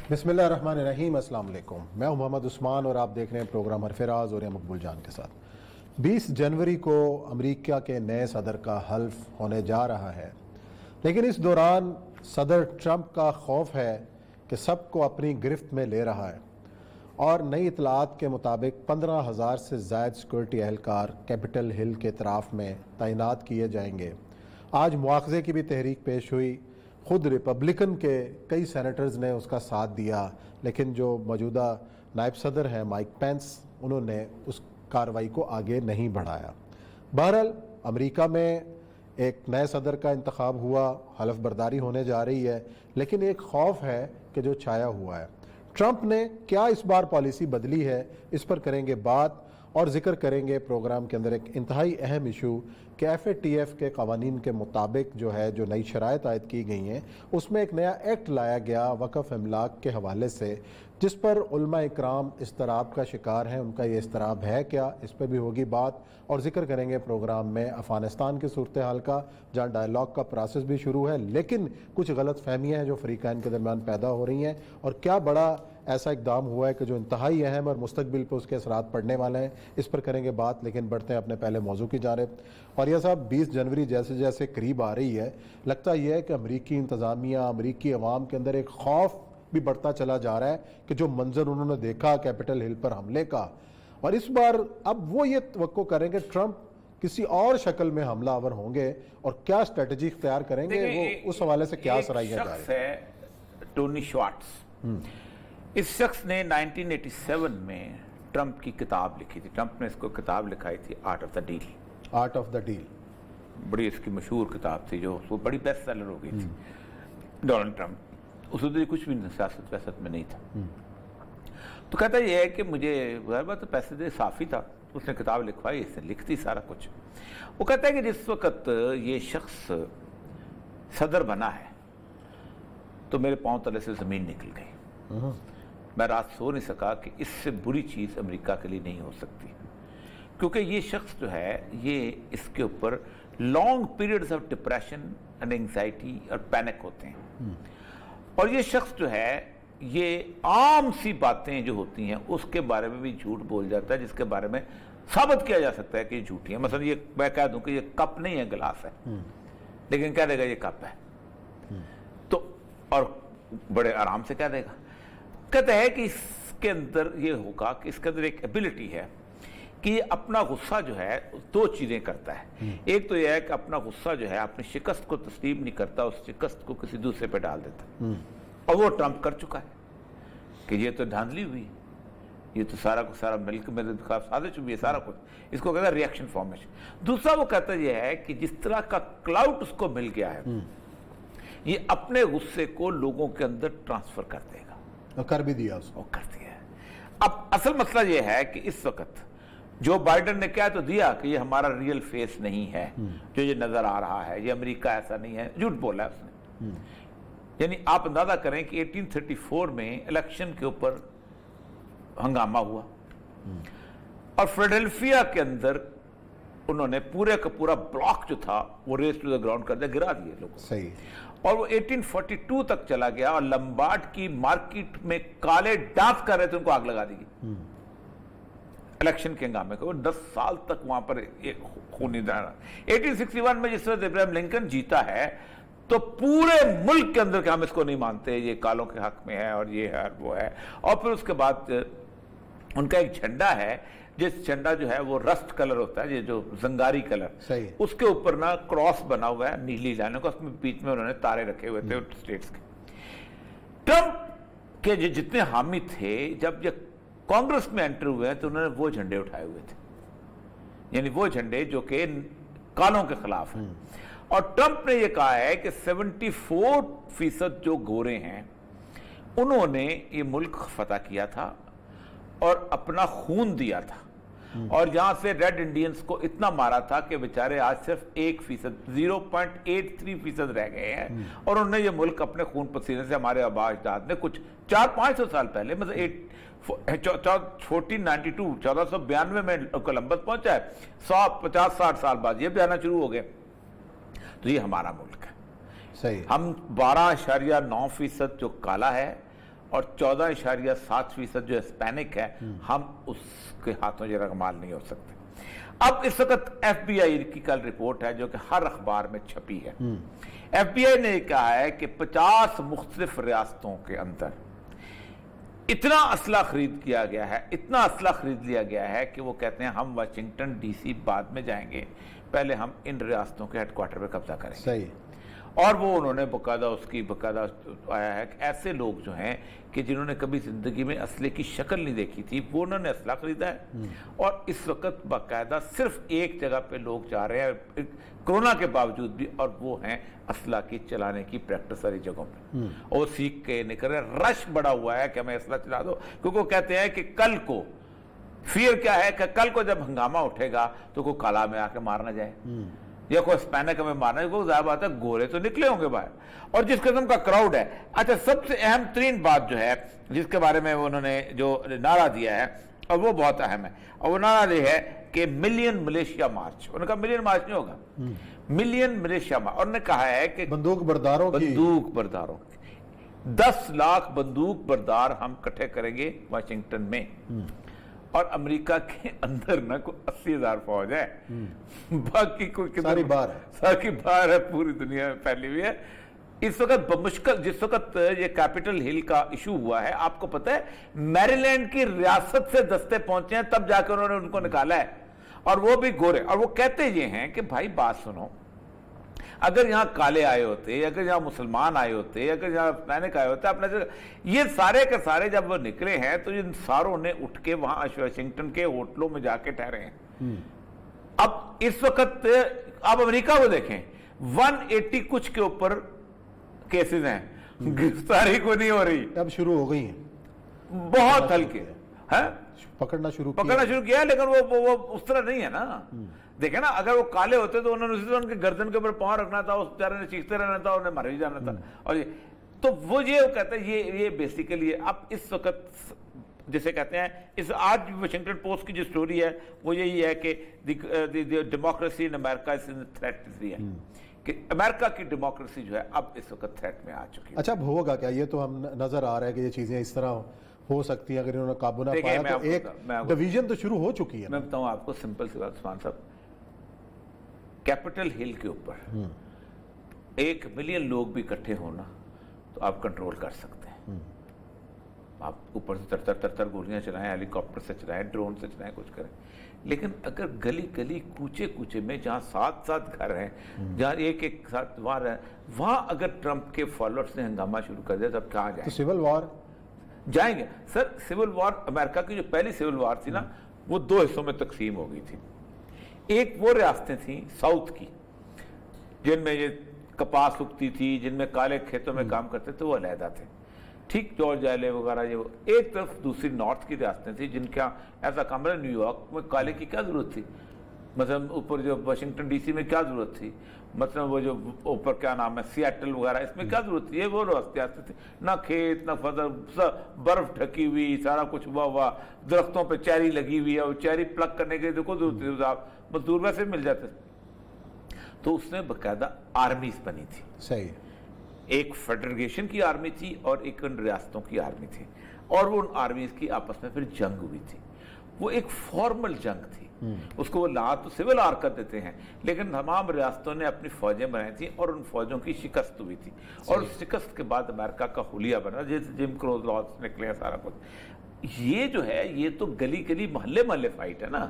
بسم اللہ الرحمن الرحیم۔ السلام علیکم، میں ہوں محمد عثمان اور آپ دیکھ رہے ہیں پروگرام حرفراز اور مقبول جان کے ساتھ۔ 20 جنوری کو امریکہ کے نئے صدر کا حلف ہونے جا رہا ہے، لیکن اس دوران صدر ٹرمپ کا خوف ہے کہ سب کو اپنی گرفت میں لے رہا ہے اور نئی اطلاعات کے مطابق 15,000 سے زائد سیکورٹی اہلکار کیپٹل ہل کے اطراف میں تعینات کیے جائیں گے۔ آج مواخذے کی بھی تحریک پیش ہوئی، خود ریپبلکن کے کئی سینیٹرز نے اس کا ساتھ دیا، لیکن جو موجودہ نائب صدر ہیں مائک پینس، انہوں نے اس کارروائی کو آگے نہیں بڑھایا۔ بہرحال امریکہ میں ایک نئے صدر کا انتخاب ہوا، حلف برداری ہونے جا رہی ہے، لیکن ایک خوف ہے کہ جو چھایا ہوا ہے۔ ٹرمپ نے کیا اس بار پالیسی بدلی ہے، اس پر کریں گے بات اور ذکر کریں گے پروگرام کے اندر ایک انتہائی اہم ایشو کہ FATF کے قوانین کے مطابق جو نئی شرائط عائد کی گئی ہیں، اس میں ایک نیا ایکٹ لایا گیا وقف املاک کے حوالے سے، جس پر علماء اکرام اضطراب کا شکار ہیں۔ ان کا یہ اضطراب ہے کیا، اس پہ بھی ہوگی بات اور ذکر کریں گے پروگرام میں افغانستان کی صورتحال کا، جہاں ڈائیلاگ کا پروسیس بھی شروع ہے، لیکن کچھ غلط فہمیاں ہیں جو فریقین کے درمیان پیدا ہو رہی ہیں، اور کیا بڑا ایسا اقدام ہوا ہے کہ جو انتہائی اہم اور مستقبل پہ اس کے اثرات پڑنے والے ہیں، اس پر کریں گے بات۔ لیکن بڑھتے ہیں اپنے پہلے موضوع کی جانب۔ اور یہ صاحب 20 جنوری جیسے جیسے قریب آ رہی ہے، لگتا یہ ہے کہ امریکی انتظامیہ، امریکی عوام کے اندر ایک خوف بھی بڑھتا چلا جا رہا ہے کہ جو منظر انہوں نے دیکھا کیپٹل ہل پر حملے کا، اور اس بار اب وہ یہ توقع کریں کہ ٹرمپ کسی اور شکل میں حملہ آور ہوں گے، اور کیا اسٹریٹجی اختیار کریں گے، وہ اس حوالے سے کیا سرائیاں جا رہی ہیں۔ ایک شخص ہے ٹونی شوارٹز، اس شخص نے 1987 میں ٹرمپ کی کتاب لکھی تھی۔ ٹرمپ نے اس کو کتاب لکھائی تھی art of the deal. Art of the deal بڑی اس کی مشہور کتاب تھی، جو وہ بڑی بیسٹ سیلر ہو گئی تھی۔ ڈونلڈ ٹرمپ اس وقت کچھ بھی سیاست ویاست میں نہیں تھا، تو کہتا یہ ہے کہ مجھے غیر بات پیسے دے صافی تھا، اس نے کتاب لکھوائی، اس نے لکھتی سارا کچھ۔ وہ کہتا ہے کہ جس وقت یہ شخص صدر بنا ہے تو میرے پاؤں تلے سے زمین نکل گئی، میں رات سو نہیں سکا کہ اس سے بری چیز امریکہ کے لیے نہیں ہو سکتی، کیونکہ یہ شخص جو ہے یہ اس کے اوپر long periods of depression and anxiety اور پینک ہوتے ہیں، اور یہ شخص جو ہے یہ عام سی باتیں جو ہوتی ہیں اس کے بارے میں بھی جھوٹ بول جاتا ہے، جس کے بارے میں ثابت کیا جا سکتا ہے کہ یہ جھوٹی ہے۔ مثلا یہ میں کہہ دوں کہ یہ کپ نہیں ہے، گلاس ہے، لیکن کہہ دے گا یہ کپ ہے، تو اور بڑے آرام سے کہہ دے گا۔ کہتا ہے کہ اس کے اندر یہ ہوگا کہ اس کے اندر ایک ایبلٹی ہے کہ یہ اپنا غصہ جو ہے دو چیزیں کرتا ہے۔ ایک تو یہ ہے کہ اپنا غصہ جو ہے اپنی شکست کو تسلیم نہیں کرتا، اس شکست کو کسی دوسرے پہ ڈال دیتا، اور وہ ٹرمپ کر چکا ہے کہ یہ تو دھاندلی ہوئی، یہ تو سارا کو سارا ملک میرے خلاف سازش ہوئی ہے، سارا کچھ اس کو کہتا ہے ریئیکشن فارمیشن۔ دوسرا وہ کہتا یہ ہے کہ جس طرح کا کلاؤٹ اس کو مل گیا ہے، یہ اپنے غصے کو لوگوں کے اندر ٹرانسفر کر دے گا، اور کر بھی دیا اس کو۔ کر دیا ہے۔ اب اصل مسئلہ یہ ہے کہ اس وقت جو بائیڈن نے کہا تو دیا کہ یہ ہمارا ریئل فیس نہیں ہے، جو یہ نظر آ رہا ہے، یہ امریکہ ایسا نہیں ہے، جھوٹ بولا ہے اس نے۔ یعنی آپ اندازہ کریں کہ 1834 میں الیکشن کے اوپر ہنگامہ ہوا، اور فیلڈلفیا کے اندر انہوں نے پورے کا پورا بلاک جو تھا وہ ریز ٹو دا گراؤنڈ کر دیا، گرا دیے لوگوں، صحیح، اور وہ 1842 تک چلا گیا، اور لمبارڈ کی مارکیٹ میں کالے ڈانس کر رہے تھے، ان کو آگ لگا دی گئی الیکشن کے ہنگامے کو۔ 10 سال تک وہاں پر ایک خونی دھارا۔ 1861 میں جس وقت ابراہیم لنکن جیتا ہے تو پورے ملک کے اندر کہ ہم اس کو نہیں مانتے، یہ کالوں کے حق میں ہے اور یہ ہے اور وہ ہے، اور پھر اس کے بعد ان کا ایک جھنڈا ہے، جس جھنڈا جو ہے وہ رسٹ کلر ہوتا ہے، یہ جو زنگاری کلر، صحیح، اس کے اوپر نا کراس بنا ہوا ہے نیلی لائنوں کا، اس میں بیچ میں انہوں نے تارے رکھے ہوئے تھے اسٹیٹس کے۔ ٹرمپ کے جتنے حامی تھے جب یہ کانگریس میں انٹر ہوئے ہیں تو انہوں نے وہ جھنڈے اٹھائے ہوئے تھے، یعنی وہ جھنڈے جو کہ کالوں کے خلاف ہیں۔ اور ٹرمپ نے یہ کہا ہے کہ 74% جو گورے ہیں انہوں نے یہ ملک فتح کیا تھا اور اپنا خون دیا تھا، اور یہاں سے ریڈ انڈینز کو اتنا مارا تھا کہ بیچارے آج صرف 1%، 0.83% رہ گئے ہیں، اور انہوں نے یہ ملک اپنے خون پسینے سے، ہمارے آباء اجداد نے کچھ 400-500 سال پہلے، مطلب 1492 میں کولمبس پہنچا ہے، 150-60 سال بعد یہ بھی آنا شروع ہو گئے، تو یہ ہمارا ملک ہے۔ صحیح، ہم 12.9% جو کالا ہے اور 14.7% جو ہسپینک ہے ہم اس کے ہاتھوں جرا کمال نہیں ہو سکتے. اب اس وقت ایف بی آئی کی کل رپورٹ ہے جو کہ ہر اخبار میں چھپی ہے. ایف بی آئی نے کہا ہے کہ 50 مختلف ریاستوں کے اندر اتنا اسلحہ خرید کیا گیا ہے، اتنا اسلحہ خرید لیا گیا ہے کہ وہ کہتے ہیں ہم واشنگٹن ڈی سی بعد میں جائیں گے، پہلے ہم ان ریاستوں کے ہیڈ کوارٹر پہ قبضہ کریں گے. صحیح. اور وہ انہوں نے باقاعدہ آیا ہے کہ ایسے لوگ جو ہیں کہ جنہوں نے کبھی زندگی میں اسلحے کی شکل نہیں دیکھی تھی وہ انہوں نے اسلحہ خریدا ہے. اور اس وقت باقاعدہ صرف ایک جگہ پہ لوگ جا رہے ہیں کرونا کے باوجود بھی، اور وہ ہیں اسلحہ کی چلانے کی پریکٹس ساری جگہوں پہ، اور سیکھ کے نکل رہے. رش بڑا ہوا ہے کہ ہمیں اسلحہ چلا دو، کیونکہ وہ کہتے ہیں کہ کل کو فیئر کیا ہے کہ کل کو جب ہنگامہ اٹھے گا تو کوئی کالا میں آ کے مار نہ جائے یا کوئی ہسپینک ہمیں مارنا ہے. کوئی ظاہر بات ہے گورے تو نکلے ہوں گے باہر، اور جس قسم کا کراؤڈ ہے. اچھا، سب سے اہم ترین بات جو ہے جس کے بارے میں انہوں نے جو نعرہ دیا ہے اور وہ بہت اہم ہے، اور وہ نعرہ یہ ہے کہ ملین ملیشیا مارچ. انہوں نے کہا ملین مارچ نہیں ہوگا، ملین ملیشیا مارچ. اور انہوں نے کہا ہے کہ بندوق برداروں کی 10 لاکھ بندوق بردار ہم اکٹھے کریں گے واشنگٹن میں، اور امریکہ کے اندر نہ کوئی 80,000 فوج ہے، باقی کوئی ساری باہر ہے، پوری دنیا میں پھیلی ہوئی ہے. اس وقت بمشکل جس وقت یہ کیپٹل ہل کا ایشو ہوا ہے، آپ کو پتہ ہے میری لینڈ کی ریاست سے دستے پہنچے ہیں، تب جا کے انہوں نے ان کو نکالا ہے، اور وہ بھی گورے. اور وہ کہتے یہ ہیں کہ بھائی بات سنو، اگر یہاں کالے آئے ہوتے، اگر یہاں مسلمان آئے ہوتے، اگر یہاں ہسپینک آئے ہوتے، اپنے یہ سارے کے سارے جب وہ نکلے ہیں تو ان ساروں نے اٹھ کے وہاں واشنگٹن کے ہوٹلوں میں جا کے ٹھہرے ہیں. اب اس وقت آپ امریکہ کو دیکھیں، 180 کچھ کے اوپر کیسز ہیں، گرفتاری کو نہیں ہو رہی، اب شروع ہو گئی ہیں، بہت ہلکے پکڑنا شروع کیا، لیکن وہ اس طرح نہیں ہے نا. دیکھیں نا، اگر وہ کالے ہوتے تو انہوں نے اسی طرح ان کے گردن کے اوپر پاؤں رکھنا تھا، اس بیچارے نے چیختے رہنا تھا، انہیں مارے جانا تھا. اور یہ تو وہ کہتے ہیں یہ بیسیکلی اب اس وقت جسے کہتے ہیں آج واشنگٹن پوسٹ کی جو سٹوری ہے وہ یہی ہے کہ democracy in America is in threat, ہے کہ امریکہ کی ڈیموکریسی جو ہے اب اس وقت تھریٹ میں آ چکی ہے. اچھا، اب ہوگا کیا؟ یہ تو ہم نظر آ رہا ہے کہ یہ چیزیں اس طرح ہو سکتی ہیں اگر انہوں نے قابو نہ پایا تو ایک ڈویژن تو شروع ہو چکی ہے. میں بتاؤں آپ کو سمپل سی بات عثمان صاحب، کیپٹل ہل کے اوپر 1 ملین لوگ بھی اکٹھے ہونا تو آپ کنٹرول کر سکتے ہیں. آپ اوپر سے تر گولیاں چلائیں، ہیلی کاپٹر سے چلائیں، ڈرون سے چلائیں، کچھ کریں. لیکن اگر گلی گلی کوچے میں جہاں 7 گھر ہیں، جہاں ایک ساتھ وہاں اگر ٹرمپ کے فالوورز نے ہنگامہ شروع کر دیا تب کہاں جائیں؟ تو سول وار جائیں گے. سر سول وار، امریکہ کی جو پہلی سول وار تھی نا، وہ 2 حصوں میں تقسیم ہو گئی تھی. ایک وہ ریاستیں تھیں ساؤتھ کی جن میں یہ کپاس اگتی تھی، جن میں کالے کھیتوں میں کام کرتے تھے، وہ علیحدہ تھے، ٹھیک، جارج ایلے وغیرہ. یہ ایک طرف دوسری نارتھ کی ریاستیں تھیں جن کا ایسا کام ہے. نیو یارک میں کالے کی کیا ضرورت تھی؟ مثلا اوپر جو واشنگٹن ڈی سی میں کیا ضرورت تھی؟ مثلا وہ جو اوپر کیا نام ہے سیاٹل وغیرہ، اس میں کیا ضرورت تھی؟ یہ وہ ریاستیں تھیں، نہ کھیت نہ فضل، برف ڈھکی ہوئی، سارا کچھ ہوا، درختوں پہ چیری لگی ہوئی ہے، اور چیری پلک کرنے کے لیے کوئی ضرورت تھی؟ آپ مزدور ویسے مل جاتے. تو اس میں باقاعدہ آرمیز بنی تھی. صحیح. ایک فیڈریشن کی آرمی تھی اور ایک ان ریاستوں کی آرمی تھی، اور وہ ان آرمیز کی آپس میں پھر جنگ ہوئی تھی. وہ ایک فارمل جنگ تھی، اس کو وہ تو سول وار کر دیتے ہیں، لیکن تمام ریاستوں نے اپنی فوجیں بنائی تھیں اور ان فوجوں کی شکست ہوئی تھی. اور اس شکست کے بعد امریکہ کا حلیہ بنا، جیسے جم کرو لاز نکلے ہیں، سارا کچھ. یہ جو ہے یہ تو گلی گلی محلے فائٹ ہے نا.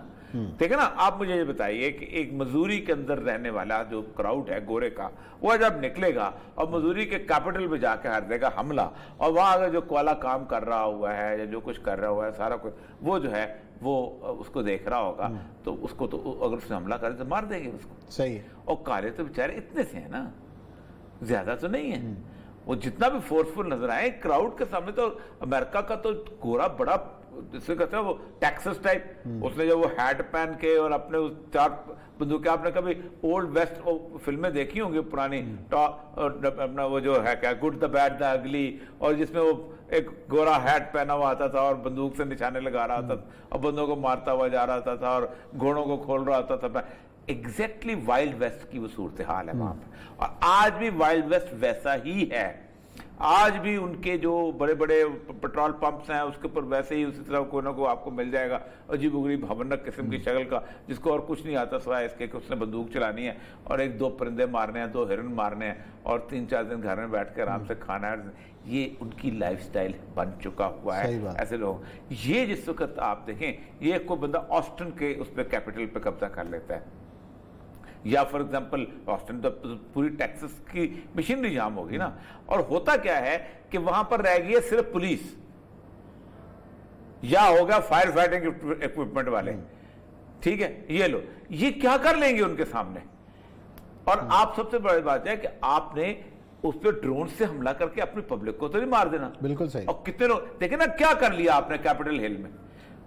دیکھیں نا، آپ مجھے یہ بتائیے کہ ایک مزوری کے اندر رہنے والا جو کراؤڈ ہے گورے کا، وہ جب نکلے گا اور مزوری کے کیپٹل پہ جا کے ہر دے گا حملہ، اور وہاں اگر جو کوالا کام کر رہا ہوا ہے یا جو کچھ کر رہا ہوا ہے سارا کچھ، وہ جو ہے وہ اس کو دیکھ رہا ہوگا، تو اس کو تو اگر اس نے حملہ کرے تو مار دیں گے اس کو. صحیح. اور کالے تو بیچارے اتنے سے ہیں نا، زیادہ تو نہیں ہیں. وہ جتنا بھی فورسفل نظر آئے کراؤڈ کے سامنے، تو امریکہ کا تو گورا بڑا جسے کہتے ہیں وہ ٹیکسس ٹائپ، اس نے جب وہ ہیٹ پہن کے اور اپنے 4 بندوقیں، آپ نے کبھی اولڈ ویسٹ فلمیں دیکھی ہوں گی پرانی، اپنا وہ جو ہے کیا گڈ دا بیڈ دا اگلی، اور جس میں وہ ایک گورا ہیٹ پہنا ہوا آتا تھا اور بندوق سے نشانے لگا رہا تھا اور بندوں کو مارتا ہوا جا رہا تھا اور گھوڑوں کو کھول رہا تھا. ایگزیکٹلی وائلڈ ویسٹ کی وہ صورتحال ہے وہاں پہ، اور آج بھی وائلڈ ویسٹ ویسا ہی ہے. آج بھی ان کے جو بڑے بڑے پیٹرول پمپس ہیں اس کے اوپر ویسے ہی اسی طرح کوئی نہ کوئی آپ کو مل جائے گا عجیب و غریب بھونک قسم کی شکل کا، جس کو اور کچھ نہیں آتا سوائے اس کے کہ اس نے بندوق چلانی ہے اور 1-2 پرندے مارنے ہیں، 2 ہرن مارنے ہیں اور 3-4 دن گھر میں بیٹھ کے آرام سے کھانا ہے۔ یہ ان کی لائف سٹائل بن چکا ہوا ہے ایسے لوگ۔ یہ جس وقت آپ دیکھیں یہ کوئی بندہ آسٹن کے اس پہ کیپٹل پہ قبضہ کر لیتا ہے، یا فار ایگزامپل آسٹن تو پوری ٹیکسس کی مشینری جام ہوگی نا، اور ہوتا کیا ہے کہ وہاں پر رہ گئی ہے صرف پولیس یا ہوگا فائر فائٹنگ ایکوپمنٹ والے، ٹھیک ہے، یہ لو یہ کیا کر لیں گے ان کے سامنے؟ اور آپ سب سے بڑی بات ہے کہ آپ نے اس پہ ڈرون سے حملہ کر کے اپنی پبلک کو تو نہیں مار دینا۔ بالکل صحیح۔ اور کتنے لوگ دیکھیں نا کیا کر لیا آپ نے کیپٹل ہل میں،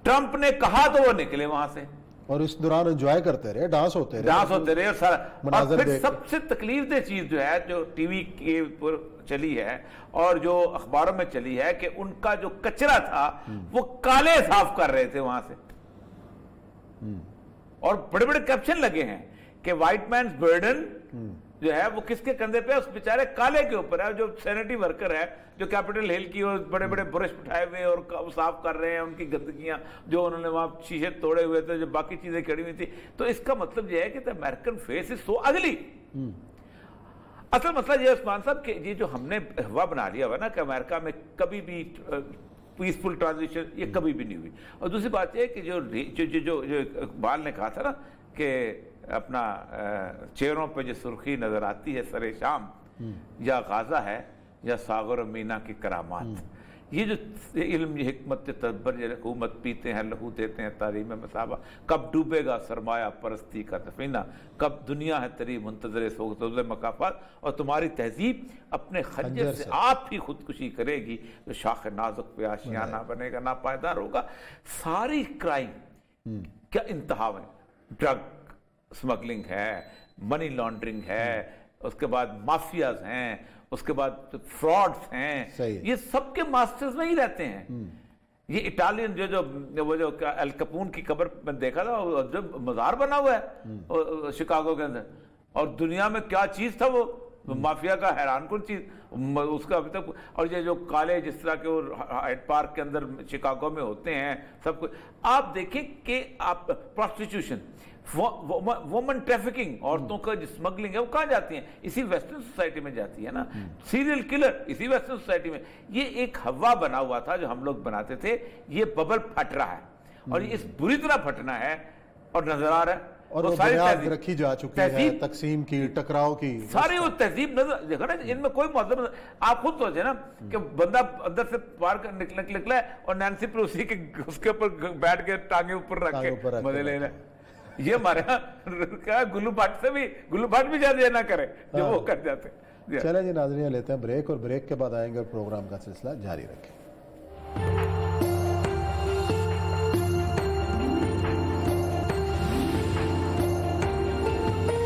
ٹرمپ نے کہا تو وہ نکلے وہاں سے، اور اس دوران انجوائے کرتے رہے، ڈانس ہوتے رہے اور سارا۔ اور پھر سب سے تکلیف دہ چیز جو ہے جو ٹی وی کے اوپر چلی ہے اور جو اخباروں میں چلی ہے کہ ان کا جو کچرا تھا وہ کالے صاف کر رہے تھے وہاں سے، اور بڑے بڑے کیپشن لگے ہیں کہ وائٹ مینز برڈن جو ہے وہ کس کے کندھے پہ، اس بیچارے کالے کے اوپر ہے جو سینیٹری ورکر ہے جو کیپٹل ہل کی اور بڑے بڑے برش اٹھائے ہوئے اور صاف کر رہے ہیں ان کی گندگیاں جو انہوں نے وہاں شیشے توڑے ہوئے تھے، جو باقی چیزیں کھڑی ہوئی تھی۔ تو اس کا مطلب یہ ہے کہ امریکن فیس از سو اگلی۔ اصل مسئلہ یہ عثمان صاحب کہ یہ جو ہم نے ہوا بنا لیا ہوا نا کہ امریکہ میں کبھی بھی پیسفل ٹرانزیشن یہ کبھی بھی نہیں ہوئی۔ اور دوسری بات یہ کہ جو اقبال نے کہا تھا نا کہ اپنا چہروں پہ جو سرخی نظر آتی ہے سر شام، یا غازہ ہے یا ساغر و مینا کی کرامات۔ یہ جو علم، یہ حکمت تدبر، یہ حکومت پیتے ہیں لہو دیتے ہیں تعلیم مسابہ، کب ڈوبے گا سرمایہ پرستی کا سفینہ، کب دنیا ہے تیری منتظر سوز مکافات، اور تمہاری تہذیب اپنے خنجر سے آپ ہی خودکشی کرے گی، جو شاخ نازک پہ آشیانہ بنے گا ناپائیدار ہوگا۔ ساری کرائم کیا انتہا میں، ڈرگ سمگلنگ ہے، منی لانڈرنگ ہے، اس کے بعد مافیاز ہیں، اس کے بعد فراڈز ہیں، یہ سب کے ماسٹرز میں ہی رہتے ہیں۔ یہ اٹالین وہ جو ایل کپون کی قبر میں دیکھا تھا، جب مزار بنا ہوا ہے شکاگو کے اندر، اور دنیا میں کیا چیز تھا وہ مافیا کا، حیران کن چیز اس کا ابھی تک۔ اور یہ جو کالے جس طرح کے ہائیڈ پارک کے اندر شکاگو میں ہوتے ہیں سب کچھ، آپ دیکھیں کہ آپ پروسٹیٹیوشن، وومن ٹریفکنگ، عورتوں کا جو اسمگلنگ ہے وہ کہاں جاتی ہیں؟ اسی ویسٹرن سوسائٹی میں جاتی ہے نا۔ سیریل کلر اسی ویسٹرن سوسائٹی میں۔ یہ ایک ہوا بنا ہوا تھا جو ہم لوگ بناتے تھے، یہ ببل پھٹ رہا ہے اور یہ اس بری طرح پھٹنا ہے اور نظر آ رہا ہے۔ اور وہ بنیاد رکھی جا چکی ہے تقسیم کی، ٹکراؤ کی، ساری وہ تہذیب نظر دیکھو نا، ان میں کوئی مہذب نہیں۔ آپ خود سوچیں نا کہ بندہ اندر سے باہر نکلا ہے اور نینسی پیلوسی کے اس کے اوپر بیٹھ کے ٹانگیں اوپر رکھ کے مزے لے رہا ہے۔ یہ ہمارے یہاں گلو بھٹ بھی زیادہ نہ کرے جو وہ کر جاتے ہیں۔ چلیں جی ناظرین، لیتے ہیں بریک، اور بریک کے بعد آئیں گے اور پروگرام کا سلسلہ جاری رکھیں۔